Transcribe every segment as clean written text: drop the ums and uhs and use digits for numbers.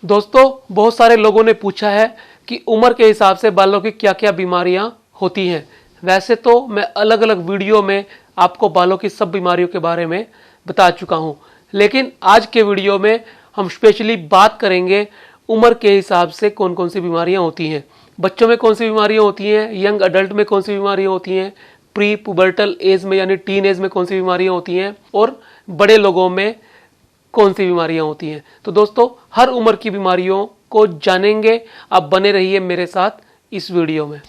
दोस्तों, बहुत सारे लोगों ने पूछा है कि उम्र के हिसाब से बालों की क्या क्या बीमारियां होती हैं। वैसे तो मैं अलग अलग वीडियो में आपको बालों की सब बीमारियों के बारे में बता चुका हूं, लेकिन आज के वीडियो में हम स्पेशली बात करेंगे उम्र के हिसाब से कौन कौन सी बीमारियां होती हैं। बच्चों में कौन सी बीमारियां होती हैं, यंग अडल्ट में कौन सी बीमारियां होती हैं, प्री पुबर्टल एज में यानी टीन एज में कौन सी बीमारियां होती हैं और बड़े लोगों में कौन सी बीमारियां होती हैं। तो दोस्तों, हर उम्र की बीमारियों को जानेंगे। आप बने रहिए मेरे साथ इस वीडियो में।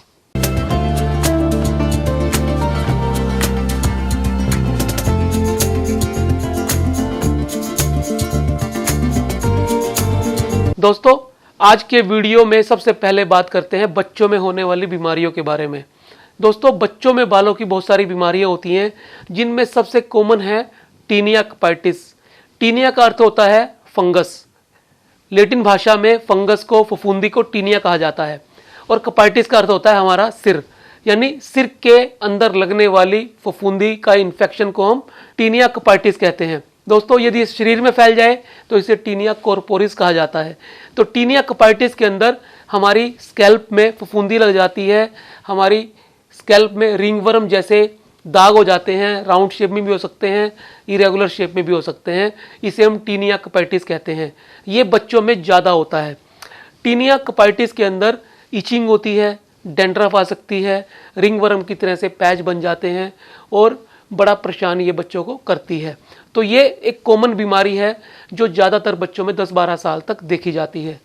दोस्तों, आज के वीडियो में सबसे पहले बात करते हैं बच्चों में होने वाली बीमारियों के बारे में। दोस्तों, बच्चों में बालों की बहुत सारी बीमारियां होती हैं, जिनमें सबसे कॉमन है टीनिया कपाइटिस। टीनिया का अर्थ होता है फंगस। लैटिन भाषा में फंगस को, फफूंदी को टीनिया कहा जाता है। और कपाइटिस का अर्थ होता है हमारा सिर, यानी सिर के अंदर लगने वाली फफूंदी का इन्फेक्शन को हम टीनिया कपाइटिस कहते हैं। दोस्तों, यदि इस शरीर में फैल जाए तो इसे टीनिया कॉर्पोरिस कहा जाता है। तो टीनिया कपाइटिस के अंदर हमारी स्कैल्प में फफूंदी लग जाती है, हमारी स्कैल्प में रिंगवर्म जैसे दाग हो जाते हैं। राउंड शेप में भी हो सकते हैं, इरेगुलर शेप में भी हो सकते हैं। इसे हम टीनिया कपाइटिस कहते हैं। ये बच्चों में ज़्यादा होता है। टीनिया कपाइटिस के अंदर इचिंग होती है, डेंड्रफ आ सकती है, रिंगवर्म की तरह से पैच बन जाते हैं और बड़ा परेशान ये बच्चों को करती है। तो ये एक कॉमन बीमारी है जो ज़्यादातर बच्चों में 10-12 साल तक देखी जाती है।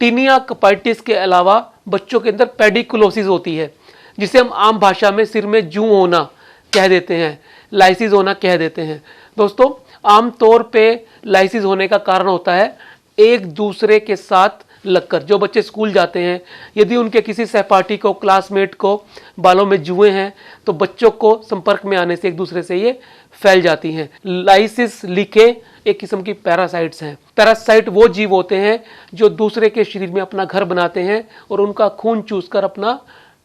टीनिया कपाइटिस के अलावा बच्चों के अंदर पेडिकुलोसिस होती है, जिसे हम आम भाषा में सिर में जूं होना कह देते हैं, लाइसिस होना कह देते हैं। दोस्तों, आमतौर पे लाइसिस होने का कारण होता है एक दूसरे के साथ लगकर। जो बच्चे स्कूल जाते हैं, यदि उनके किसी सहपाठी को, क्लासमेट को बालों में जुएं हैं, तो बच्चों को संपर्क में आने से एक दूसरे से ये फैल जाती हैं। लाइसिस लीके एक किस्म की पैरासाइट्स हैं। पैरासाइट वो जीव होते हैं जो दूसरे के शरीर में अपना घर बनाते हैं और उनका खून चूसकर अपना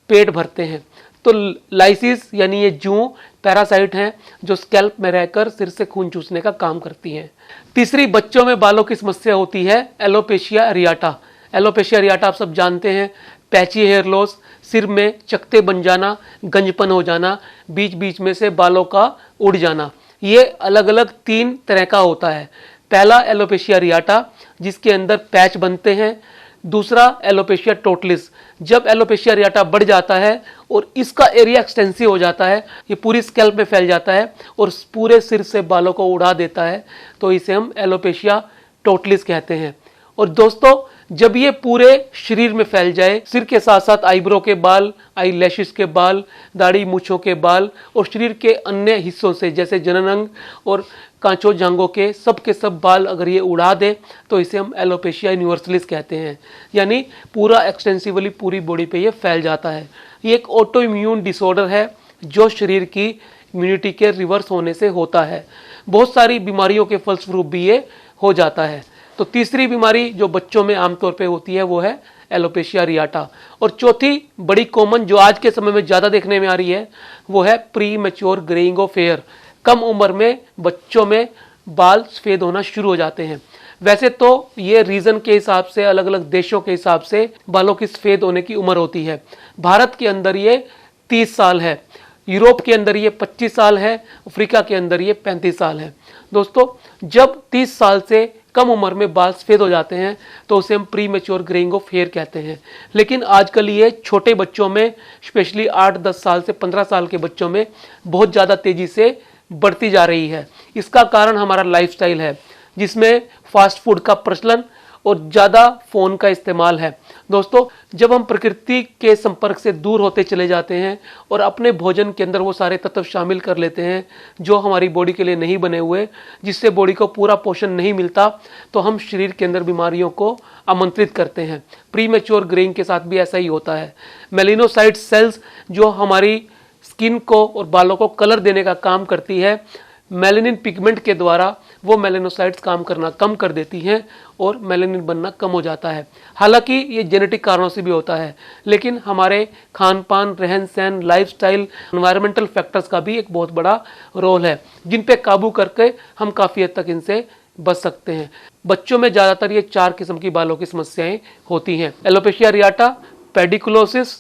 पेट भरते हैं। तो लाइसिस यानी ये जूं पैरासाइट हैं जो स्कैल्प में रहकर सिर से खून चूसने का काम करती हैं। तीसरी बच्चों में बालों की समस्या होती है एलोपेशिया एरियाटा। एलोपेशिया एरियाटा आप सब जानते हैं, पैची हेयर लॉस, सिर में चकते बन जाना, गंजपन हो जाना, बीच बीच में से बालों का उड़ जाना। ये अलग अलग 3 तरह का होता है। पहला एलोपेशिया एरियाटा, जिसके अंदर पैच बनते हैं। दूसरा एलोपेशिया टोटलिस, जब एलोपेशिया एरियाटा बढ़ जाता है और इसका एरिया एक्सटेंसिव हो जाता है, ये पूरी स्कैल्प में फैल जाता है और पूरे सिर से बालों को उड़ा देता है, तो इसे हम एलोपेशिया टोटलिस कहते हैं। और दोस्तों, जब ये पूरे शरीर में फैल जाए, सिर के साथ साथ आईब्रो के बाल, आई लैशेस के बाल, दाढ़ी मूछों के बाल और शरीर के अन्य हिस्सों से जैसे जनन अंग और कांचों जांघों के सब बाल अगर ये उड़ा दे, तो इसे हम एलोपेशिया यूनिवर्सलिस कहते हैं। यानी पूरा एक्सटेंसिवली पूरी बॉडी पे ये फैल जाता है। ये एक ऑटो इम्यून डिसऑर्डर है जो शरीर की इम्यूनिटी के रिवर्स होने से होता है। बहुत सारी बीमारियों के फलस्वरूप भी ये हो जाता है। तो तीसरी बीमारी जो बच्चों में आमतौर पे होती है वो है एलोपेशिया एरियाटा। और चौथी बड़ी कॉमन जो आज के समय में ज़्यादा देखने में आ रही है वो है premature greying of hair. कम उम्र में बच्चों में बाल सफ़ेद होना शुरू हो जाते हैं। वैसे तो ये रीजन के हिसाब से, अलग अलग देशों के हिसाब से बालों की सफ़ेद होने की उम्र होती है। भारत के अंदर ये 30 साल है, यूरोप के अंदर ये 25 साल है, अफ्रीका के अंदर ये 35 साल है। दोस्तों, जब 30 साल से कम उम्र में बाल सफ़ेद हो जाते हैं तो उसे हम premature greying of hair कहते हैं। लेकिन आजकल ये छोटे बच्चों में, स्पेशली 8-10 साल से 15 साल के बच्चों में बहुत ज़्यादा तेज़ी से बढ़ती जा रही है। इसका कारण हमारा लाइफस्टाइल है, जिसमें फास्ट फूड का प्रचलन और ज़्यादा फ़ोन का इस्तेमाल है। दोस्तों, जब हम प्रकृति के संपर्क से दूर होते चले जाते हैं और अपने भोजन के अंदर वो सारे तत्व शामिल कर लेते हैं जो हमारी बॉडी के लिए नहीं बने हुए, जिससे बॉडी को पूरा पोषण नहीं मिलता, तो हम शरीर के अंदर बीमारियों को आमंत्रित करते हैं। प्री मैच्योर ग्रेइंग के साथ भी ऐसा ही होता है। मेलिनोसाइट सेल्स जो हमारी स्किन को और बालों को कलर देने का काम करती है, मेलानिन पिगमेंट के द्वारा वो मेलानोसाइट्स काम करना कम कर देती हैं और मेलानिन बनना कम हो जाता है। हालांकि ये जेनेटिक कारणों से भी होता है, लेकिन हमारे खान पान, रहन सहन, लाइफस्टाइल, एनवायरमेंटल फैक्टर्स का भी एक बहुत बड़ा रोल है, जिन पे काबू करके हम काफ़ी हद तक इनसे बच सकते हैं। बच्चों में ज़्यादातर ये 4 किस्म की बालों की समस्याएं होती हैं: एलोपेशिया रियाटा, पेडिकुलोसिस,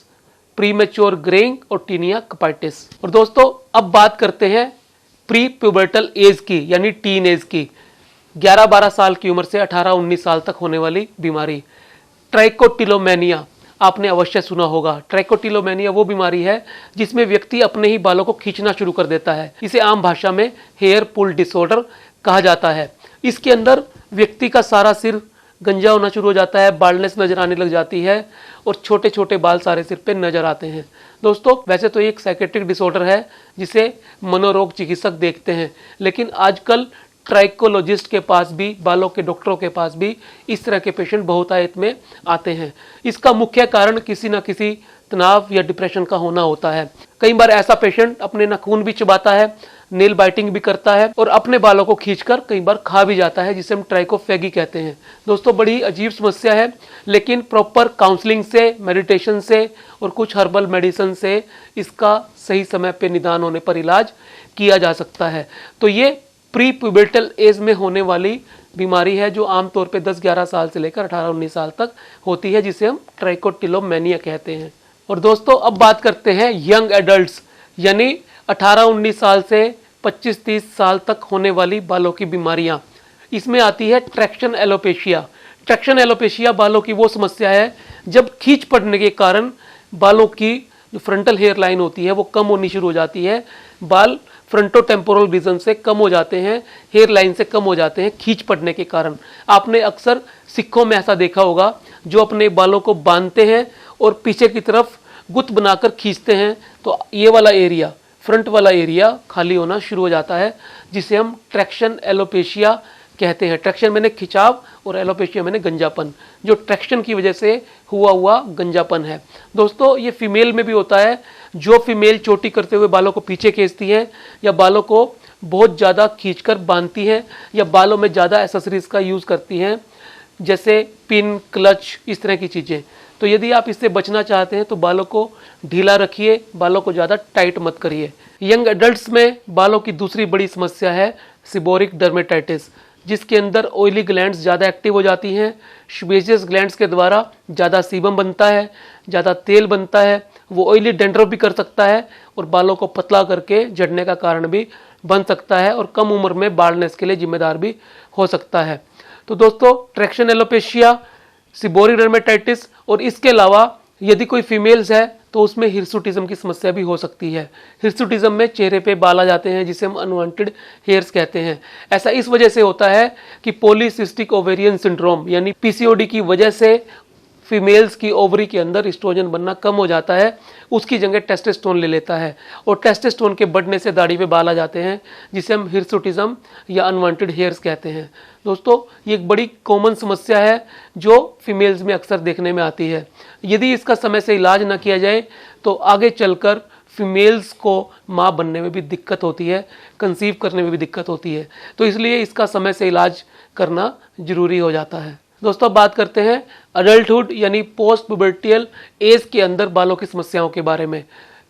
प्रीमेच्योर ग्रेइंग और टीनिया कपाइटिस। और दोस्तों अब बात करते हैं प्री प्यूबर्टल एज की, यानी टीन एज की। 11-12 साल की उम्र से 18-19 साल तक होने वाली बीमारी ट्राइकोटिलोमेनिया, आपने अवश्य सुना होगा। ट्राइकोटिलोमेनिया वो बीमारी है जिसमें व्यक्ति अपने ही बालों को खींचना शुरू कर देता है। इसे आम भाषा में हेयर पुल डिसऑर्डर कहा जाता है। इसके अंदर व्यक्ति का सारा सिर गंजा होना शुरू हो जाता है, बाल्डनेस नजर आने लग जाती है और छोटे छोटे बाल सारे सिर पे नजर आते हैं। दोस्तों वैसे तो ये एक साइकेट्रिक डिसऑर्डर है जिसे मनोरोग चिकित्सक देखते हैं, लेकिन आजकल ट्राइकोलॉजिस्ट के पास भी, बालों के डॉक्टरों के पास भी इस तरह के पेशेंट बहुतायत में आते हैं। इसका मुख्य कारण किसी न किसी तनाव या डिप्रेशन का होना होता है। कई बार ऐसा पेशेंट अपने नाखून भी चबाता है, नेल बाइटिंग भी करता है और अपने बालों को खींचकर कई बार खा भी जाता है, जिसे हम ट्राइकोफेगी कहते हैं। दोस्तों बड़ी अजीब समस्या है, लेकिन प्रॉपर काउंसलिंग से, मेडिटेशन से और कुछ हर्बल मेडिसिन से इसका सही समय पे निदान होने पर इलाज किया जा सकता है। तो ये प्री प्यूबर्टल एज में होने वाली बीमारी है जो आमतौर पे 10-11 साल से लेकर 18-19 साल तक होती है, जिसे हम ट्राइकोटिलोमेनिया कहते हैं। और दोस्तों अब बात करते हैं यंग एडल्ट्स, यानी 18-19 साल से 25-30 साल तक होने वाली बालों की बीमारियां। इसमें आती है ट्रैक्शन एलोपेशिया। ट्रैक्शन एलोपेशिया बालों की वो समस्या है जब खींच पड़ने के कारण बालों की जो फ्रंटल हेयर लाइन होती है वो कम होनी शुरू हो जाती है। बाल फ्रंटोटेम्पोरल रीजन से कम हो जाते हैं, हेयर लाइन से कम हो जाते हैं खींच पड़ने के कारण। आपने अक्सर सिखों में ऐसा देखा होगा जो अपने बालों को बांधते हैं और पीछे की तरफ गुत्त बनाकर खींचते हैं, तो ये वाला एरिया, फ्रंट वाला एरिया खाली होना शुरू हो जाता है, जिसे हम ट्रैक्शन एलोपेशिया कहते हैं। ट्रैक्शन मैंने खिंचाव और एलोपेशिया मैंने गंजापन, जो ट्रैक्शन की वजह से हुआ गंजापन है। दोस्तों ये फीमेल में भी होता है। जो फीमेल चोटी करते हुए बालों को पीछे खींचती हैं या बालों को बहुत ज़्यादा खींचकर बांधती हैं या बालों में ज़्यादा एसेसरीज का यूज़ करती हैं, जैसे पिन, क्लच, इस तरह की चीज़ें, तो यदि आप इससे बचना चाहते हैं तो बालों को ढीला रखिए, बालों को ज़्यादा टाइट मत करिए। यंग एडल्ट्स में बालों की दूसरी बड़ी समस्या है सीबोरिक डर्मेटाइटिस, जिसके अंदर ऑयली ग्लैंड्स ज़्यादा एक्टिव हो जाती हैं। सेबेशियस ग्लैंड्स के द्वारा ज़्यादा सीबम बनता है, ज़्यादा तेल बनता है, वो ऑयली डेंड्रफ भी कर सकता है और बालों को पतला करके झड़ने का कारण भी बन सकता है और कम उम्र में बाल्डनेस के लिए जिम्मेदार भी हो सकता है। तो दोस्तों ट्रैक्शन एलोपेशिया, सीबोरिक डर्मेटाइटिस और इसके अलावा यदि कोई फीमेल्स है तो उसमें हिर्सुटिज्म की समस्या भी हो सकती है। हिर्सुटिज्म में चेहरे पे बाल आ जाते हैं, जिसे हम अनवांटेड हेयर्स कहते हैं। ऐसा इस वजह से होता है कि पॉलीसिस्टिक ओवेरियन सिंड्रोम यानी पीसीओडी की वजह से फीमेल्स की ओवरी के अंदर एस्ट्रोजन बनना कम हो जाता है, उसकी जगह टेस्टोस्टेरोन ले लेता है और टेस्टोस्टेरोन के बढ़ने से दाढ़ी पे बाल आ जाते हैं, जिसे हम हिर्सुटिज्म या अनवांटेड हेयर्स कहते हैं। दोस्तों ये एक बड़ी कॉमन समस्या है जो फीमेल्स में अक्सर देखने में आती है। यदि इसका समय से इलाज ना किया जाए तो आगे चलकर फीमेल्स को माँ बनने में भी दिक्कत होती है, कंसीव करने में भी दिक्कत होती है, तो इसलिए इसका समय से इलाज करना जरूरी हो जाता है। दोस्तों बात करते हैं अडल्टहुड यानी पोस्ट प्यूबर्टियल एज के अंदर बालों की समस्याओं के बारे में।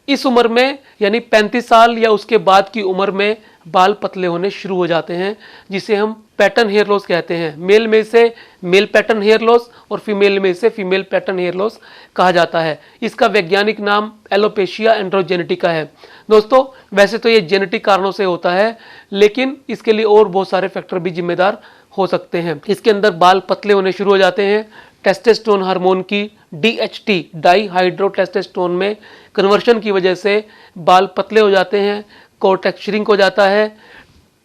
इस उम्र में यानी 35 साल या उसके बाद की उम्र में बाल पतले होने शुरू हो जाते हैं, जिसे हम पैटर्न हेयर लॉस कहते हैं। मेल में इसे मेल पैटर्न हेयर लॉस और फीमेल में इसे फीमेल पैटर्न हेयर लॉस कहा जाता है। इसका वैज्ञानिक नाम एलोपेशिया एंड्रोजेनेटिका है। दोस्तों वैसे तो ये जेनेटिक कारणों से होता है, लेकिन इसके लिए और बहुत सारे फैक्टर भी जिम्मेदार हो सकते हैं। इसके अंदर बाल पतले होने शुरू हो जाते हैं। टेस्टोस्टेरोन हार्मोन की DHT डाई हाइड्रो टेस्टोस्टेरोन में कन्वर्शन की वजह से बाल पतले हो जाते हैं, कॉर्टेक्स श्रिंक हो जाता है,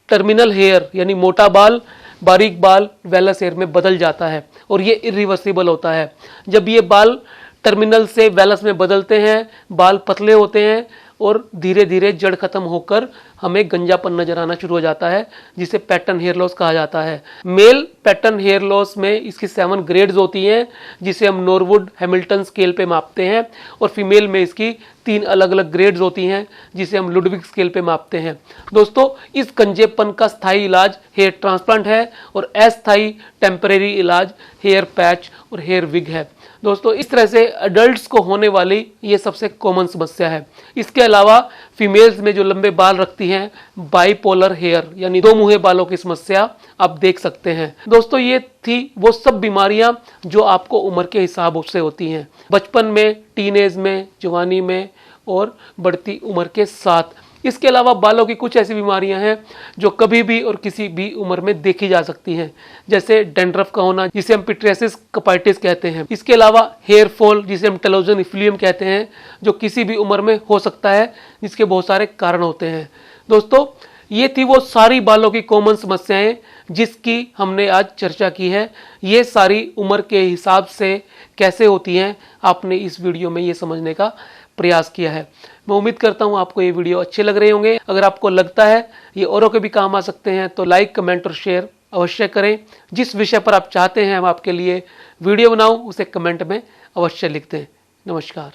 टर्मिनल हेयर यानी मोटा बाल बारीक बाल वेलस हेयर में बदल जाता है और ये इरिवर्सिबल होता है। जब ये बाल टर्मिनल से वेलस में बदलते हैं, बाल पतले होते हैं और धीरे धीरे जड़ खत्म होकर हमें गंजापन नजर आना शुरू हो जाता है, जिसे पैटर्न हेयर लॉस कहा जाता है। मेल पैटर्न हेयर लॉस में इसकी 7 ग्रेड्स होती हैं, जिसे हम नॉरवुड हैमिल्टन स्केल पे मापते हैं, और फीमेल में इसकी 3 अलग अलग ग्रेड्स होती हैं, जिसे हम लुडविग स्केल पे मापते हैं। दोस्तों इस गंजेपन का स्थायी इलाज हेयर ट्रांसप्लांट है और अस्थायी टेम्परेरी इलाज हेयर पैच और हेयर विग है। दोस्तों इस तरह से अडल्ट्स को होने वाली ये सबसे कॉमन समस्या है। इसके अलावा फीमेल्स में जो लंबे बाल रखती हैं, बाइपोलर हेयर यानी दो मुहे बालों की समस्या आप देख सकते हैं। दोस्तों ये थी वो सब बीमारियां जो आपको उम्र के हिसाब से होती हैं, बचपन में, टीनेज में, जवानी में और बढ़ती उम्र के साथ। इसके अलावा बालों की कुछ ऐसी बीमारियां हैं जो कभी भी और किसी भी उम्र में देखी जा सकती हैं, जैसे डैंड्रफ का होना जिसे हम पिट्रियासिस कपाइटिस कहते हैं। इसके अलावा हेयर फॉल जिसे हम टेलोजन इफ्लियम कहते हैं, जो किसी भी उम्र में हो सकता है, जिसके बहुत सारे कारण होते हैं। दोस्तों ये थी वो सारी बालों की कॉमन समस्याएं जिसकी हमने आज चर्चा की है। ये सारी उम्र के हिसाब से कैसे होती हैं, आपने इस वीडियो में ये समझने का प्रयास किया है। मैं उम्मीद करता हूं आपको ये वीडियो अच्छे लग रहे होंगे। अगर आपको लगता है ये औरों के भी काम आ सकते हैं तो लाइक, कमेंट और शेयर अवश्य करें। जिस विषय पर आप चाहते हैं हम आपके लिए वीडियो बनाऊं उसे कमेंट में अवश्य लिख दें। नमस्कार।